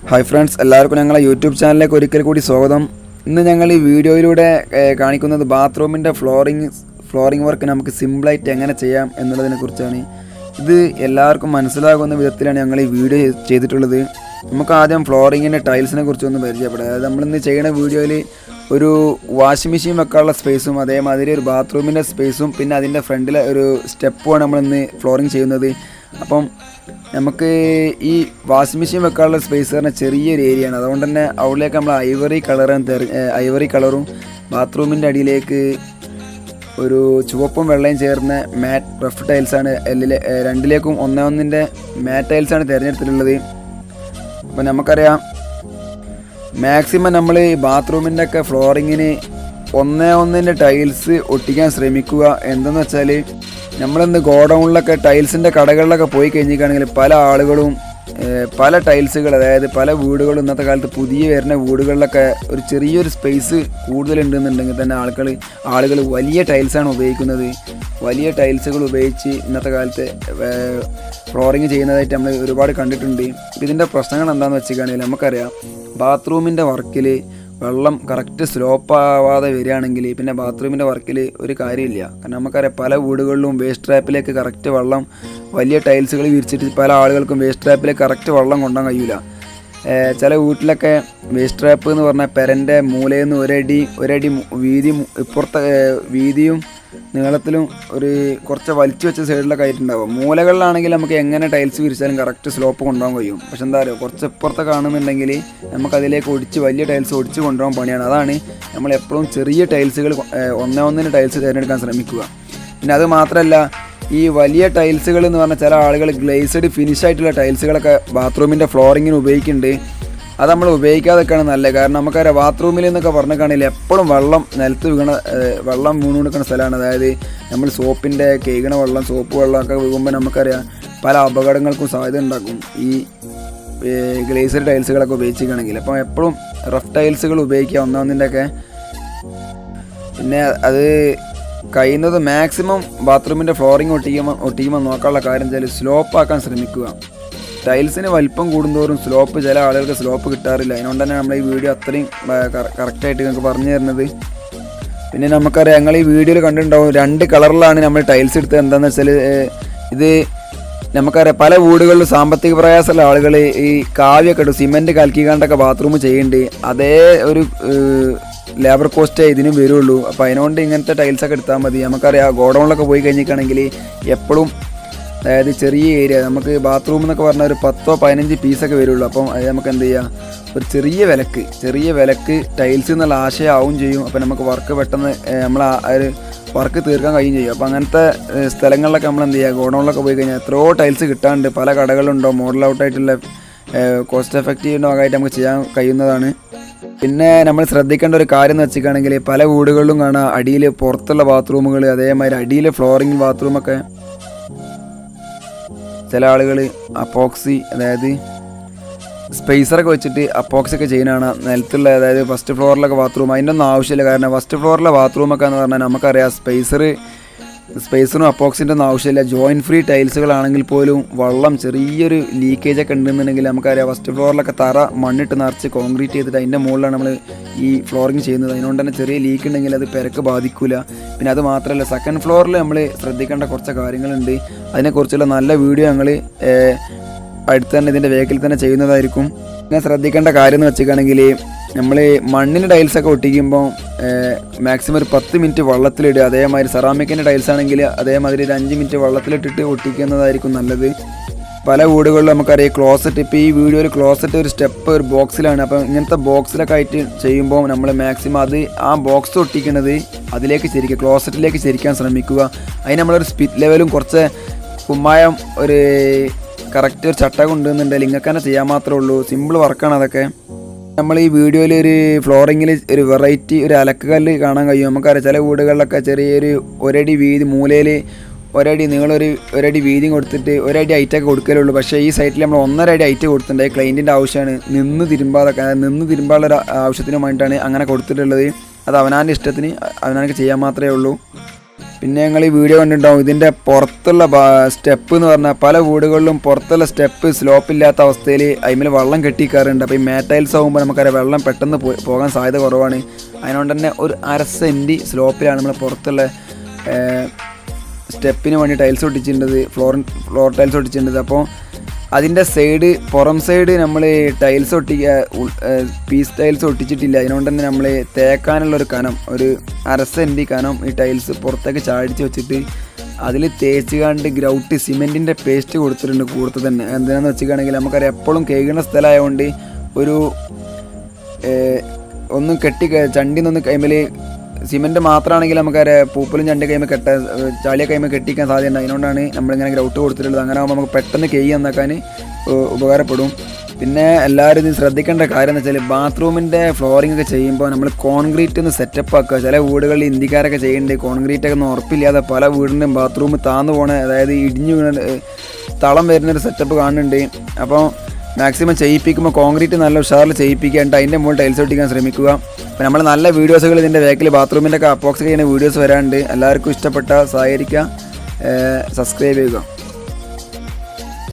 Hi friends, എല്ലാവർക്കും ഞങ്ങളെ YouTube ചാനലിലേക്ക് ഒരിക്കൽ കൂടി സ്വാഗതം. ഇന്ന് ഞങ്ങൾ ഈ വീഡിയോയിലൂടെ കാണിക്കുന്നത് ബാത്റൂമിൻ്റെ ഫ്ലോറിംഗ് വർക്ക് നമുക്ക് സിമ്പിളായിട്ട് എങ്ങനെ ചെയ്യാം എന്നുള്ളതിനെക്കുറിച്ചാണ്. ഇത് എല്ലാവർക്കും മനസ്സിലാകുന്ന വിധത്തിലാണ് ഞങ്ങൾ ഈ വീഡിയോ ചെയ്തിട്ടുള്ളത്. നമുക്ക് ആദ്യം ഫ്ലോറിങ്ങിൻ്റെ ടൈൽസിനെ കുറിച്ചൊന്ന് പരിചയപ്പെടാം. അതായത് നമ്മളിന്ന് ചെയ്യുന്ന വീഡിയോയിൽ ഒരു വാഷിംഗ് മെഷീൻ വെക്കാനുള്ള സ്പേസും അതേമാതിരി ഒരു ബാത്റൂമിൻ്റെ സ്പേസും പിന്നെ അതിൻ്റെ ഫ്രണ്ടിലെ ഒരു സ്റ്റെപ്പുമാണ് നമ്മളിന്ന് ഫ്ലോറിങ് ചെയ്യുന്നത്. അപ്പം നമുക്ക് ഈ വാഷിംഗ് മെഷീൻ വെക്കാനുള്ള സ്പേസ് പറഞ്ഞാൽ ചെറിയൊരു ഏരിയയാണ്. അതുകൊണ്ട് തന്നെ അവിടേക്ക് നമ്മൾ ഐവറി കളറും ബാത്റൂമിൻ്റെ അടിയിലേക്ക് ഒരു ചുവപ്പും വെള്ളയും ചേർന്ന മാറ്റ് റഫ് ടൈൽസാണ് രണ്ടിലേക്കും ഒന്നിൻ്റെ മാറ്റ് ടൈൽസാണ് തിരഞ്ഞെടുത്തിട്ടുള്ളത്. അപ്പോൾ നമുക്കറിയാം മാക്സിമം നമ്മൾ ഈ ബാത്റൂമിൻ്റെ ഒക്കെ ഫ്ലോറിങ്ങിന് ഒന്നിൻ്റെ ടൈൽസ് ഒട്ടിക്കാൻ ശ്രമിക്കുക. എന്തെന്ന് വെച്ചാൽ നമ്മളിന്ന് ഗോഡൗണിലൊക്കെ ടൈൽസിൻ്റെ കടകളിലൊക്കെ പോയി കഴിഞ്ഞിരിക്കുകയാണെങ്കിൽ പല ആളുകളും പല ടൈൽസുകൾ, അതായത് പല വീടുകളും ഇന്നത്തെ കാലത്ത് പുതിയ വരുന്ന വീടുകളിലൊക്കെ ഒരു ചെറിയൊരു സ്പേസ് കൂടുതലുണ്ടെന്നുണ്ടെങ്കിൽ തന്നെ ആളുകൾ വലിയ ടൈൽസാണ് ഉപയോഗിക്കുന്നത്. വലിയ ടൈൽസുകൾ ഉപയോഗിച്ച് ഇന്നത്തെ കാലത്ത് ഫ്ലോറിങ് ചെയ്യുന്നതായിട്ട് നമ്മൾ ഒരുപാട് കണ്ടിട്ടുണ്ട്. ഇതിൻ്റെ പ്രശ്നങ്ങൾ എന്താണെന്ന് വെച്ചിട്ടുണ്ടെങ്കിൽ നമുക്കറിയാം, ബാത്റൂമിൻ്റെ വർക്കിൽ വെള്ളം കറക്റ്റ് സ്ലോപ്പ് ആവാതെ വരികയാണെങ്കിൽ പിന്നെ ബാത്റൂമിൻ്റെ വർക്കിൽ ഒരു കാര്യമില്ല. കാരണം നമുക്കറിയാം പല വീടുകളിലും വേസ്റ്റ് ട്രാപ്പിലേക്ക് കറക്റ്റ് വെള്ളം, വലിയ ടൈൽസുകൾ വിരിച്ചിട്ട് പല ആളുകൾക്കും വേസ്റ്റ് ട്രാപ്പിലേക്ക് കറക്റ്റ് വെള്ളം കൊണ്ടുപോകാൻ കഴിയില്ല. ചില വീട്ടിലൊക്കെ വേസ്റ്റ് ട്രാപ്പ് എന്ന് പറഞ്ഞാൽ പെരൻ്റെ മൂലയിൽ നിന്ന് ഒരടി വീതിയും നീളത്തിലും ഒരു കുറച്ച് വലിച്ചു വെച്ച സൈഡിലൊക്കെ ആയിട്ടുണ്ടാവും. മൂലകളിലാണെങ്കിൽ നമുക്ക് എങ്ങനെ ടൈൽസ് വിരിച്ചാലും കറക്റ്റ് സ്ലോപ്പ് കൊണ്ടുപോകാൻ കഴിയും. പക്ഷെ എന്താ പറയുക, കുറച്ച് ഇപ്പുറത്തെ കാണുന്നുണ്ടെങ്കിൽ നമുക്കതിലേക്ക് വലിയ ടൈൽസ് ഒടിച്ച് കൊണ്ടുപോകാൻ പണിയാണ്. അതാണ് നമ്മൾ എപ്പോഴും ചെറിയ ടൈൽസുകൾ ഒന്നിന് ടൈൽസ് തിരഞ്ഞെടുക്കാൻ ശ്രമിക്കുക. പിന്നെ അത് മാത്രമല്ല, ഈ വലിയ ടൈൽസുകൾ എന്ന് പറഞ്ഞാൽ ചില ആളുകൾ ഗ്ലേസ്ഡ് ഫിനിഷായിട്ടുള്ള ടൈൽസുകളൊക്കെ ബാത്റൂമിൻ്റെ ഫ്ലോറിങ്ങിന് ഉപയോഗിക്കുന്നുണ്ട്. അത് നമ്മൾ ഉപയോഗിക്കാതൊക്കെയാണ് നല്ലത്. കാരണം നമുക്കറിയാം ബാത്റൂമിൽ എന്നൊക്കെ പറഞ്ഞിട്ടാണെങ്കിൽ എപ്പോഴും വെള്ളം വീണ് കൊടുക്കുന്ന സ്ഥലമാണ്. അതായത് നമ്മൾ സോപ്പിൻ്റെ കേൾക്കണ വെള്ളം, സോപ്പ് വെള്ളമൊക്കെ വീഴുമ്പോൾ നമുക്കറിയാം പല അപകടങ്ങൾക്കും സാധ്യത ഉണ്ടാക്കും ഈ ഗ്ലേസർ ടൈൽസുകളൊക്കെ ഉപയോഗിച്ചിരിക്കുകയാണെങ്കിൽ. അപ്പം എപ്പോഴും റഫ് ടൈൽസുകൾ ഉപയോഗിക്കുക ഒന്നിൻ്റെയൊക്കെ. പിന്നെ അത് കഴിയുന്നത് മാക്സിമം ബാത്റൂമിൻ്റെ ഫ്ലോറിങ് ഒട്ടിക്കുമ്പോൾ നോക്കാനുള്ള കാര്യം വെച്ചാൽ സ്ലോപ്പ് ആക്കാൻ ശ്രമിക്കുക. ടൈൽസിന് വലിപ്പം കൂടുന്തോറും സ്ലോപ്പ്, ചില ആളുകൾക്ക് സ്ലോപ്പ് കിട്ടാറില്ല. അതിനുകൊണ്ട് തന്നെ നമ്മൾ ഈ വീഡിയോ അത്രയും കറക്റ്റായിട്ട് നിങ്ങൾക്ക് പറഞ്ഞു തരുന്നത്. പിന്നെ നമുക്കറിയാം, ഞങ്ങൾ ഈ വീഡിയോയിൽ കണ്ടിട്ടുണ്ടാവും 2 കളറിലാണ് നമ്മൾ ടൈൽസ് എടുത്തത്. എന്താണെന്ന് വെച്ചാൽ ഇത് നമുക്കറിയാം പല വീടുകളിലും സാമ്പത്തിക പ്രയാസമുള്ള ആളുകൾ ഈ കാവ്യൊക്കെ ഇടും, സിമെൻറ്റ് കലക്കിക്കാണ്ടൊക്കെ ബാത്റൂം ചെയ്യുന്നുണ്ട്. അതേ ഒരു ലേബർ കോസ്റ്റേ ഇതിനും വരുള്ളൂ. അപ്പോൾ അതിനുകൊണ്ട് ഇങ്ങനത്തെ ടൈൽസൊക്കെ എടുത്താൽ മതി. നമുക്കറിയാം ഗോഡൗണിലൊക്കെ പോയി കഴിഞ്ഞിട്ടാണെങ്കിൽ എപ്പോഴും, അതായത് ചെറിയ ഏരിയ, നമുക്ക് ബാത്റൂം എന്നൊക്കെ പറഞ്ഞാൽ ഒരു 10-15 പീസൊക്കെ വരുള്ളൂ. അപ്പം അത് നമുക്ക് എന്ത് ചെയ്യാം, ഒരു ചെറിയ വിലക്ക് ടൈൽസ് എന്നുള്ള ആശയമാവും ചെയ്യും. അപ്പം നമുക്ക് വർക്ക് പെട്ടെന്ന് നമ്മൾ ഒരു വർക്ക് തീർക്കാൻ കഴിയും ചെയ്യും. അപ്പോൾ അങ്ങനത്തെ സ്ഥലങ്ങളിലൊക്കെ നമ്മൾ എന്ത് ചെയ്യുക, ഗോഡൗണിലൊക്കെ പോയി കഴിഞ്ഞാൽ എത്രയോ ടൈൽസ് കിട്ടാണ്ട് പല കടകളുണ്ടോ, മോഡൽ ഔട്ടായിട്ടുള്ള കോസ്റ്റ് എഫക്റ്റീവ് ആയിട്ട് നമുക്ക് ചെയ്യാൻ കഴിയുന്നതാണ്. പിന്നെ നമ്മൾ ശ്രദ്ധിക്കേണ്ട ഒരു കാര്യം എന്ന് വെച്ചിട്ടാണെങ്കിൽ പല വീടുകളിലും കാണാം അടിയിൽ പുറത്തുള്ള ബാത്റൂമുകൾ, അതേമാതിരി അടിയിലെ ഫ്ലോറിങ് ബാത്റൂമൊക്കെ ചില ആളുകൾ അപ്പോക്സി, അതായത് സ്പേസറൊക്കെ വെച്ചിട്ട് അപ്പോക്സിയൊക്കെ ചെയ്യുന്നതാണ് നിലത്തുള്ള, അതായത് ഫസ്റ്റ് ഫ്ലോറിലൊക്കെ ബാത്റൂം. അതിൻ്റെ ഒന്നും ആവശ്യമില്ല. കാരണം ഫസ്റ്റ് ഫ്ലോറിലെ ബാത്റൂമൊക്കെ എന്ന് പറഞ്ഞാൽ നമുക്കറിയാം സ്പേസറും അപ്പോക്സിൻ്റെ ഒന്നും ആവശ്യമില്ല. ജോയിൻറ്റ് ഫ്രീ ടൈൽസുകളാണെങ്കിൽ പോലും വെള്ളം ചെറിയൊരു ലീക്കേജൊക്കെ ഉണ്ടെന്നുണ്ടെങ്കിൽ നമുക്കറിയാം ഫസ്റ്റ് ഫ്ലോറിലൊക്കെ തറ മണ്ണിട്ട് നിറച്ച് കോൺക്രീറ്റ് ചെയ്തിട്ട് അതിൻ്റെ മുകളിലാണ് നമ്മൾ ഈ ഫ്ലോറിങ് ചെയ്യുന്നത്. അതിനുകൊണ്ട് തന്നെ ചെറിയ ലീക്ക് ഉണ്ടെങ്കിൽ അത് പെരക്ക് ബാധിക്കില്ല. പിന്നെ അത് മാത്രമല്ല, സെക്കൻഡ് ഫ്ലോറിൽ നമ്മൾ ശ്രദ്ധിക്കേണ്ട കുറച്ച് കാര്യങ്ങളുണ്ട്. അതിനെക്കുറിച്ചുള്ള നല്ല വീഡിയോ ഞങ്ങൾ അടുത്ത് തന്നെ ഇതിൻ്റെ വേഗത്തിൽ തന്നെ ചെയ്യുന്നതായിരിക്കും. പിന്നെ ശ്രദ്ധിക്കേണ്ട കാര്യം എന്ന് വെച്ചിട്ടാണെങ്കിൽ നമ്മൾ മണ്ണിന് ടൈൽസൊക്കെ ഒട്ടിക്കുമ്പോൾ മാക്സിമം ഒരു 10 മിനിറ്റ് വെള്ളത്തിലിടുക. അതേമാതിരി സെറാമിക്കിൻ്റെ ടൈൽസ് ആണെങ്കിൽ അതേമാതിരി ഒരു 5 മിനിറ്റ് വെള്ളത്തിലിട്ടിട്ട് ഒട്ടിക്കുന്നതായിരിക്കും നല്ലത്. പല വീടുകളിലും നമുക്കറിയാം ക്ലോസറ്റ്, ഇപ്പോൾ ഈ വീഡിയോയിൽ ക്ലോസറ്റ് ഒരു സ്റ്റെപ്പ് ഒരു ബോക്സിലാണ്. അപ്പം ഇങ്ങനത്തെ ബോക്സിലൊക്കെ ആയിട്ട് ചെയ്യുമ്പോൾ നമ്മൾ മാക്സിമം ആ ബോക്സ് ഒട്ടിക്കുന്നത് അതിലേക്ക് ക്ലോസറ്റിലേക്ക് ശരിക്കാൻ ശ്രമിക്കുക. അതിന് നമ്മളൊരു സ്പിറ്റ് ലെവലും കുറച്ച് കുമ്മായം ഒരു കറക്റ്റ് ഒരു ചട്ട കൊണ്ടുവന്നുണ്ടെങ്കിൽ ഇങ്ങനെ തന്നെ ചെയ്യാൻ മാത്രമേ ഉള്ളൂ. സിമ്പിൾ വർക്കാണ് അതൊക്കെ. നമ്മൾ ഈ വീഡിയോയിൽ ഒരു ഫ്ലോറിങ്ങിൽ ഒരു വെറൈറ്റി ഒരു അലക്കുകല്ല് കാണാൻ കഴിയും. നമുക്കറിയാം ചില വീടുകളിലൊക്കെ ചെറിയൊരു ഒരടി വീതി, മൂലയിൽ ഒരടി നീളം ഒരടി വീതിയും കൊടുത്തിട്ട് ഒരടി ഹൈറ്റൊക്കെ കൊടുക്കലുള്ളൂ. പക്ഷേ ഈ സൈറ്റിൽ നമ്മൾ 1.5 അടി ഹൈറ്റ് കൊടുത്തിട്ടുണ്ട്. ക്ലൈൻറ്റിൻ്റെ ആവശ്യമാണ്, നിന്ന് തിരുമ്പാനുള്ള ആവശ്യത്തിന് വേണ്ടിയിട്ടാണ് അങ്ങനെ കൊടുത്തിട്ടുള്ളത്. അത് അവനാൻ്റെ ഇഷ്ടത്തിന് അവനാൾക്ക് ചെയ്യാൻ മാത്രമേ ഉള്ളൂ. പിന്നെ ഞങ്ങൾ ഈ വീഡിയോ കണ്ടിട്ടുണ്ടാവും ഇതിൻ്റെ പുറത്തുള്ള സ്റ്റെപ്പ് എന്ന് പറഞ്ഞാൽ പല വീടുകളിലും പുറത്തുള്ള സ്റ്റെപ്പ് സ്ലോപ്പില്ലാത്ത അവസ്ഥയിൽ അതിൽ വെള്ളം കെട്ടിക്കാറുണ്ട്. അപ്പോൾ ഈ മാറ്റൈൽസ് ആകുമ്പോൾ നമുക്കറിയാം വെള്ളം പെട്ടെന്ന് പോകാൻ സാധ്യത കുറവാണ്. അതിനുകൊണ്ട് തന്നെ ഒരു 1/2 സെൻറ്റ് സ്ലോപ്പിലാണ് നമ്മൾ പുറത്തുള്ള സ്റ്റെപ്പിന് വേണ്ടി ടൈൽസ് ഒട്ടിച്ചിട്ടുള്ളത്, ഫ്ലോർ ടൈൽസ് ഒട്ടിച്ചിട്ടുള്ളത്. അപ്പോൾ അതിൻ്റെ പുറം സൈഡ് നമ്മൾ ടൈൽസ് പീസ് ടൈൽസ് ഒട്ടിച്ചിട്ടില്ല. അതിനുകൊണ്ട് തന്നെ നമ്മൾ തേക്കാനുള്ളൊരു കനം, ഒരു 1/2 സെൻറ്റ് കനം ഈ ടൈൽസ് പുറത്തേക്ക് ചാടിച്ച് വെച്ചിട്ട് അതിൽ തേച്ചുകാണ്ട് ഗ്രൗട്ട് സിമെൻറ്റിൻ്റെ പേസ്റ്റ് കൊടുത്തിട്ടുണ്ട് കൂടുതൽ തന്നെ. എന്താണെന്ന് വെച്ചിട്ടാണെങ്കിൽ നമുക്കറിയാം എപ്പോഴും കേൾക്കുന്ന സ്ഥലമായതുകൊണ്ട് ഒരു ഒന്നും ചണ്ടിന്നൊന്ന് കൈമൽ സിമെൻറ്റ് മാത്രമാണെങ്കിൽ നമുക്കറിയാം പൂപ്പലും ചണ്ടി കൈമ ചാലിയ കൈമ കെട്ടിക്കാൻ സാധ്യതയുണ്ട്. അതിനോണ്ടാണ് നമ്മളിങ്ങനെ ഗ്രൗട്ട് കൊടുത്തിട്ടുള്ളത്. അങ്ങനെ ആകുമ്പോൾ നമുക്ക് പെട്ടെന്ന് നന്നാക്കാൻ ഉപകാരപ്പെടും. പിന്നെ എല്ലാവരും ഇത് ശ്രദ്ധിക്കേണ്ട കാര്യം എന്ന് വെച്ചാൽ ബാത്റൂമിൻ്റെ ഫ്ലോറിംഗ് ഒക്കെ ചെയ്യുമ്പോൾ നമ്മൾ കോൺക്രീറ്റ് ഒന്ന് സെറ്റപ്പ് ആക്കുക. ചില വീടുകളിൽ ഇന്ത്യക്കാരൊക്കെ ചെയ്യുന്നുണ്ട്, കോൺക്രീറ്റൊക്കെ ഒന്നും ഉറപ്പില്ലാതെ പല വീടിൻ്റെയും ബാത്റൂം താന്നു പോകണ, അതായത് ഇടിഞ്ഞു വീണ തളം വരുന്നൊരു സെറ്റപ്പ് കാണുന്നുണ്ട്. അപ്പോൾ മാക്സിമം ചെയ്യിപ്പിക്കുമ്പോൾ കോൺക്രീറ്റ് നല്ല ഉഷാറിൽ ചെയ്യിപ്പിക്കാണ്ട് അതിൻ്റെ മുകളിൽ ടൈൽസ് ഒട്ടിക്കാൻ ശ്രമിക്കുക. അപ്പോൾ നമ്മൾ നല്ല വീഡിയോസുകൾ ഇതിൻ്റെ ബാക്കിൽ ബാത്റൂമിൻ്റെ ഒക്കെ അപ്പോക്സ് ചെയ്യുന്ന വീഡിയോസ് വരാണ്ട്. എല്ലാവർക്കും ഇഷ്ടപ്പെട്ട സഹകരിക്കുക, സബ്സ്ക്രൈബ് ചെയ്യുക.